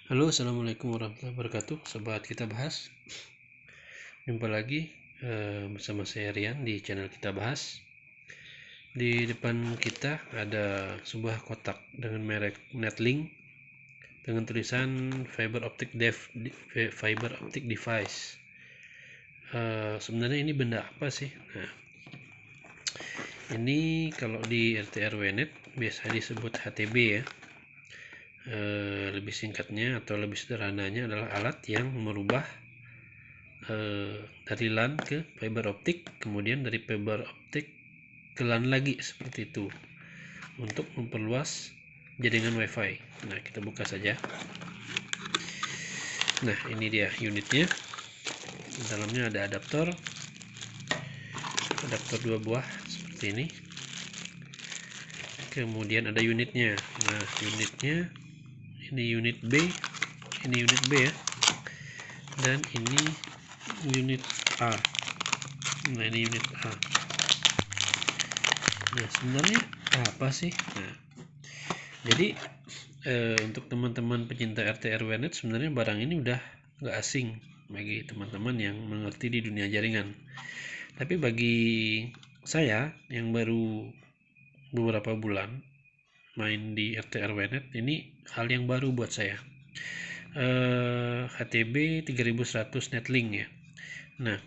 Halo, assalamualaikum warahmatullahi wabarakatuh. Sobat Kita Bahas, jumpa lagi bersama saya Rian di channel Kita Bahas. Di depan kita ada sebuah kotak dengan merek Netlink dengan tulisan fiber optic device. Sebenarnya ini benda apa sih? Nah, ini kalau di RT/RW net biasa disebut HTB ya. Lebih singkatnya atau lebih sederhananya adalah alat yang merubah dari LAN ke fiber optik, kemudian dari fiber optik ke LAN lagi, seperti itu, untuk memperluas jaringan WiFi. Nah, kita buka saja. Nah, ini dia unitnya. Di dalamnya ada adaptor 2 buah seperti ini. Kemudian ada unitnya. Nah, unitnya ini unit B, ini unit B ya, dan ini unit A. Nah, ini unit A. Nah, sebenarnya apa sih? Nah, jadi untuk teman-teman pecinta RT/RW net, sebenarnya barang ini udah nggak asing bagi teman-teman yang mengerti di dunia jaringan. Tapi bagi saya yang baru beberapa bulan main di RT/RW net, ini hal yang baru buat saya. HTB 3100 Netlink ya. Nah,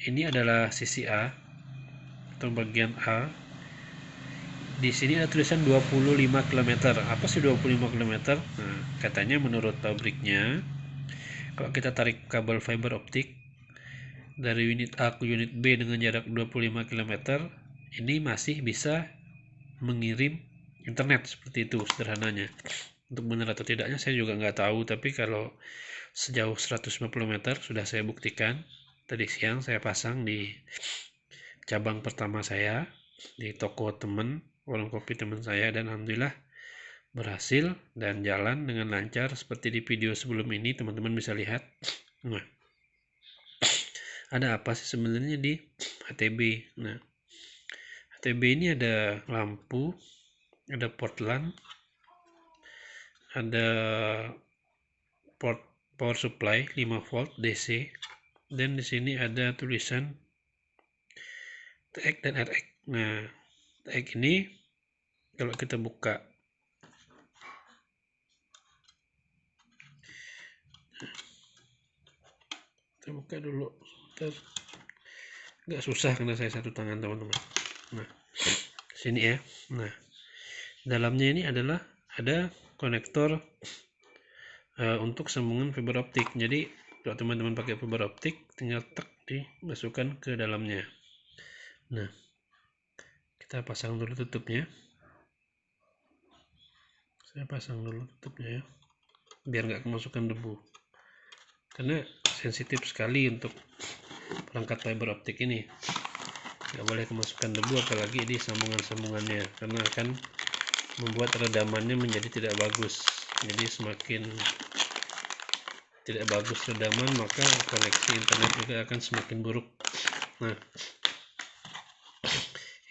ini adalah sisi A atau bagian A. Di sini ada tulisan 25 km. Apa sih 25 km? Nah, katanya menurut pabriknya, kalau kita tarik kabel fiber optik dari unit A ke unit B dengan jarak 25 km, ini masih bisa mengirim internet, seperti itu sederhananya. Untuk benar atau tidaknya saya juga nggak tahu, tapi kalau sejauh 150 meter sudah saya buktikan. Tadi siang saya pasang di cabang pertama saya di toko temen, warung kopi teman saya, dan alhamdulillah berhasil dan jalan dengan lancar seperti di video sebelum ini, teman-teman bisa lihat. Nah, ada apa sih sebenarnya di HTB? Nah, HTB ini ada lampu, ada port LAN, ada port power supply 5 volt DC, dan di sini ada tulisan TX dan RX. Nah, TX ini kalau kita buka, dulu sebentar, nggak susah karena saya satu tangan teman-teman. Nah, sini ya. Nah, dalamnya ini adalah ada konektor untuk sambungan fiber optik. Jadi kalau teman-teman pakai fiber optik, tinggal tek dimasukkan ke dalamnya. Nah, kita pasang dulu tutupnya. Saya pasang dulu tutupnya ya, biar nggak kemasukan debu, karena sensitif sekali untuk perangkat fiber optik ini. Nggak boleh kemasukan debu, apalagi di sambungan-sambungannya, karena akan membuat redamannya menjadi tidak bagus. Jadi semakin tidak bagus redaman, maka koneksi internet juga akan semakin buruk. Nah,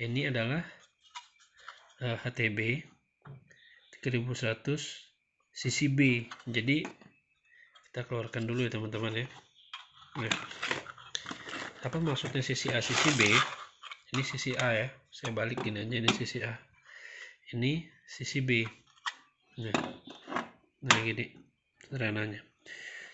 ini adalah HTB 3100 sisi B. Jadi kita keluarkan dulu ya teman-teman ya. Nah, apa maksudnya sisi A sisi B? Ini sisi A ya, saya balik gini aja, ini sisi A, ini sisi B. Nah gini sederhananya.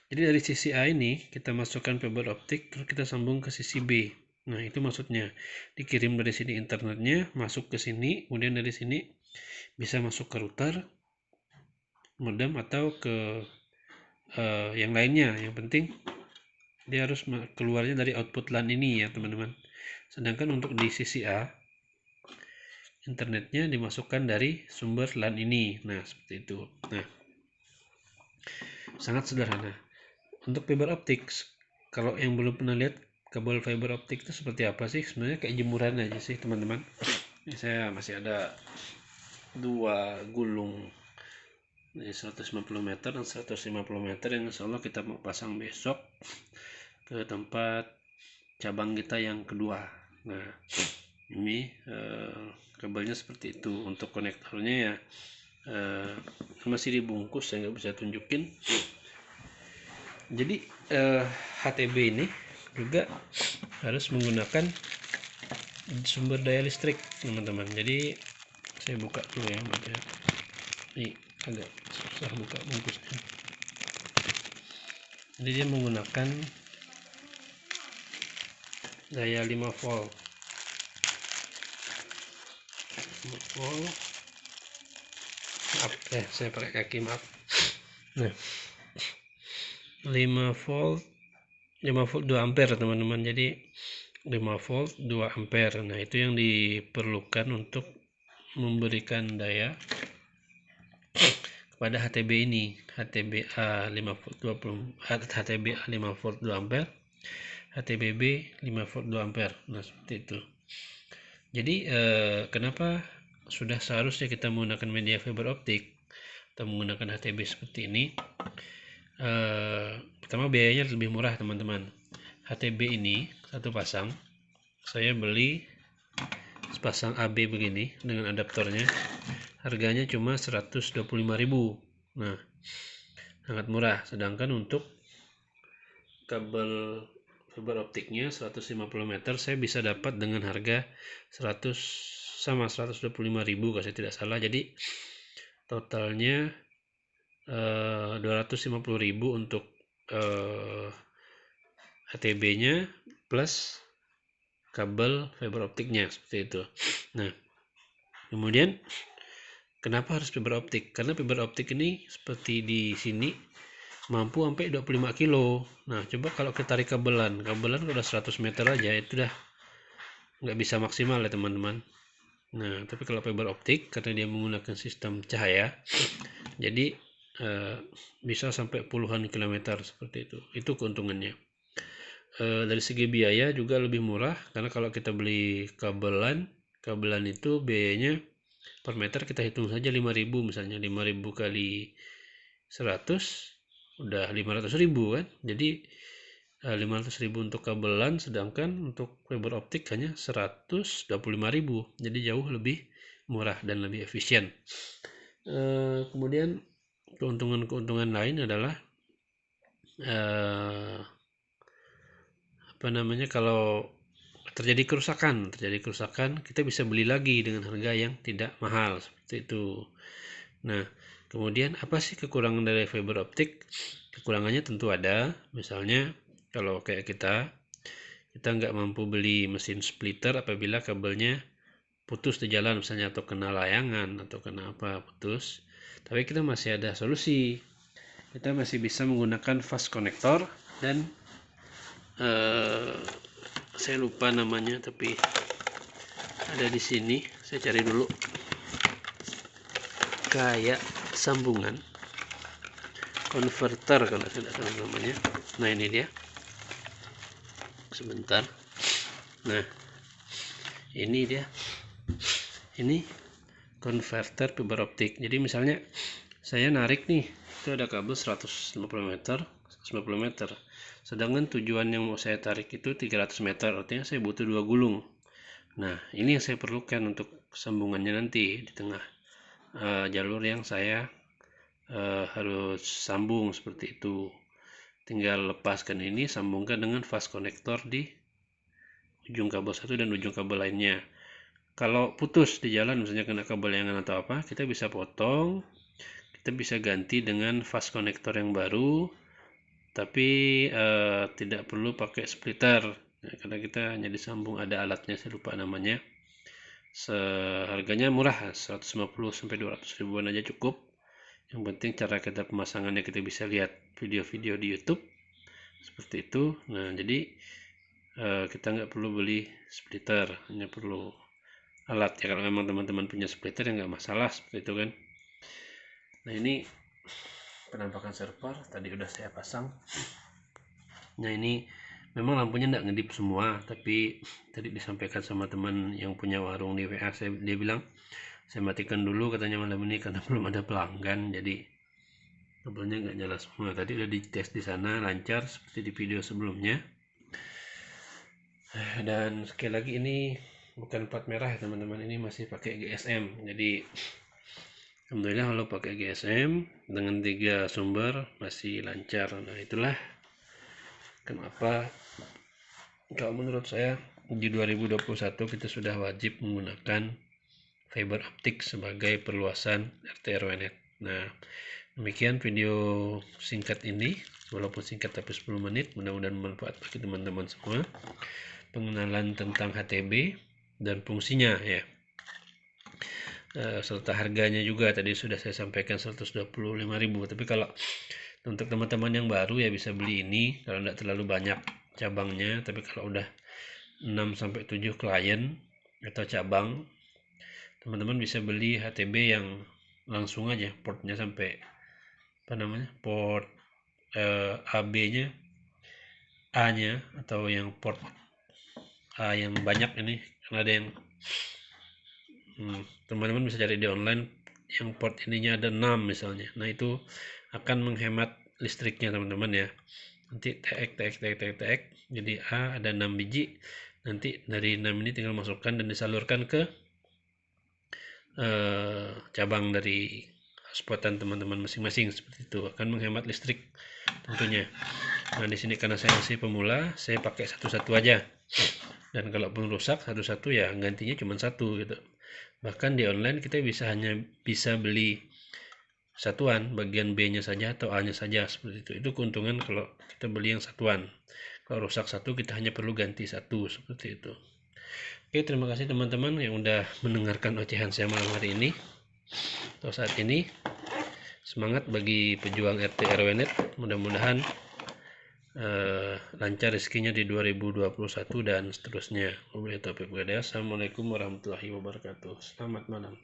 Jadi dari sisi A ini kita masukkan fiber optik, terus kita sambung ke sisi B. Nah, itu maksudnya dikirim dari sini internetnya, masuk ke sini, kemudian dari sini bisa masuk ke router, modem, atau ke yang lainnya. Yang penting dia harus keluarnya dari output LAN ini ya teman-teman. Sedangkan untuk di sisi A, internetnya dimasukkan dari sumber LAN ini. Nah, seperti itu. Nah, sangat sederhana. Untuk fiber optik, kalau yang belum pernah lihat kabel fiber optik itu seperti apa sih, sebenarnya kayak jemuran aja sih teman-teman. Ini saya masih ada 2 gulung, ini 150 meter dan 150 meter, yang insya Allah kita mau pasang besok ke tempat cabang kita yang kedua. Nah, ini kabelnya seperti itu. Untuk konektornya ya masih dibungkus, saya nggak bisa tunjukin. Jadi HTB ini juga harus menggunakan sumber daya listrik teman-teman. Jadi saya buka dulu ya, ini agak susah buka bungkusnya. Jadi dia menggunakan daya 5 volt. Maaf, saya pakai kaki, maaf. Nah, 5 volt 2 ampere teman-teman. Jadi 5 volt 2 ampere. Nah, itu yang diperlukan untuk memberikan daya kepada HTB ini. HTBA 5 volt 20 HTBA 5 volt 2 ampere, HTBB 5 volt 2 ampere. Nah, seperti itu. Jadi kenapa sudah seharusnya kita menggunakan media fiber optik atau menggunakan HTB seperti ini? Pertama, biayanya lebih murah teman-teman. HTB ini satu pasang saya beli sepasang AB begini dengan adaptornya, harganya cuma 125.000. Nah, sangat murah. Sedangkan untuk kabel fiber optiknya 150 meter saya bisa dapat dengan harga 125.000 kalau saya tidak salah. Jadi totalnya 250.000 untuk HTB-nya plus kabel fiber optiknya, seperti itu. Nah, kemudian kenapa harus fiber optik? Karena fiber optik ini seperti di sini mampu sampai 25 kilo. Nah, coba kalau kita tarik kabelan udah 100 meter aja, itu udah nggak bisa maksimal ya teman-teman. Nah, tapi kalau fiber optik karena dia menggunakan sistem cahaya, jadi bisa sampai puluhan kilometer seperti itu. Itu keuntungannya. Dari segi biaya juga lebih murah, karena kalau kita beli kabelan itu biayanya per meter kita hitung saja 5.000, misalnya 5.000 kali 100 udah 500.000 kan. Jadi 500.000 untuk kabelan, sedangkan untuk fiber optik hanya 125.000. Jadi jauh lebih murah dan lebih efisien. Kemudian keuntungan lain adalah kalau terjadi kerusakan kita bisa beli lagi dengan harga yang tidak mahal, seperti itu. Nah, kemudian apa sih kekurangan dari fiber optik? Kekurangannya tentu ada, misalnya kalau kayak kita nggak mampu beli mesin splitter apabila kabelnya putus di jalan misalnya, atau kena layangan atau kena apa putus. Tapi kita masih ada solusi, kita masih bisa menggunakan fast connector, dan saya lupa namanya tapi ada di sini, saya cari dulu, kayak sambungan converter kalau tidak salah namanya. Nah, ini dia, sebentar. Nah, ini dia, ini converter fiber optik. Jadi misalnya saya narik nih, itu ada kabel 150 meter, sedangkan tujuan yang mau saya tarik itu 300 meter, artinya saya butuh 2 gulung. Nah, ini yang saya perlukan untuk sambungannya nanti di tengah jalur yang saya harus sambung, seperti itu. Tinggal lepaskan ini, sambungkan dengan fast connector di ujung kabel satu dan ujung kabel lainnya. Kalau putus di jalan misalnya kena kabel layangan atau apa, kita bisa potong, kita bisa ganti dengan fast connector yang baru, tapi tidak perlu pakai splitter ya, karena kita hanya disambung, ada alatnya, saya lupa namanya. Harganya murah, 150-200 ribuan aja cukup. Yang penting cara kita pemasangannya kita bisa lihat video-video di YouTube seperti itu. Nah, jadi kita nggak perlu beli splitter, hanya perlu alat ya. Kalau memang teman-teman punya splitter ya nggak masalah, seperti itu kan. Nah, ini penampakan server tadi udah saya pasang. Nah, ini memang lampunya nggak ngedip semua, tapi tadi disampaikan sama teman yang punya warung di WA, dia bilang saya matikan dulu katanya malam ini karena belum ada pelanggan, jadi kabelnya nggak nyala semua. Tadi udah dites di sana, lancar seperti di video sebelumnya. Dan sekali lagi, ini bukan plat merah ya teman-teman, ini masih pakai GSM. Jadi alhamdulillah kalau pakai GSM dengan 3 sumber masih lancar. Nah, itulah Kenapa? Kalau menurut saya di 2021 kita sudah wajib menggunakan fiber optik sebagai perluasan RT RW net. Nah, demikian video singkat ini, walaupun singkat tapi 10 menit, mudah-mudahan bermanfaat bagi teman-teman semua. Pengenalan tentang HTB dan fungsinya ya. Serta harganya juga tadi sudah saya sampaikan 125.000. Tapi kalau untuk teman-teman yang baru ya bisa beli ini kalau tidak terlalu banyak cabangnya. Tapi kalau udah 6-7 klien atau cabang, teman-teman bisa beli HTB yang langsung aja portnya sampai port AB-nya, A-nya, atau yang port A yang banyak ini, karena ada yang teman-teman bisa cari di online yang port ininya ada 6 misalnya. Nah, itu akan menghemat listriknya teman-teman ya. Nanti TX jadi A ada 6 biji, nanti dari 6 ini tinggal masukkan dan disalurkan ke cabang dari hotspotan teman-teman masing-masing. Seperti itu akan menghemat listrik tentunya. Nah, di sini karena saya masih pemula, saya pakai satu-satu aja, dan kalaupun rusak satu-satu ya gantinya cuma satu gitu. Bahkan di online kita hanya bisa beli satuan, bagian B-nya saja atau A-nya saja, seperti itu. Itu keuntungan kalau kita beli yang satuan. Kalau rusak satu, kita hanya perlu ganti satu, seperti itu. Oke, terima kasih teman-teman yang udah mendengarkan ocehan saya malam hari ini atau saat ini. Semangat bagi pejuang RT RW net, mudah-mudahan lancar rezekinya di 2021 dan seterusnya. Wabillahi taufiq wal hidayah. Assalamualaikum warahmatullahi wabarakatuh. Selamat malam.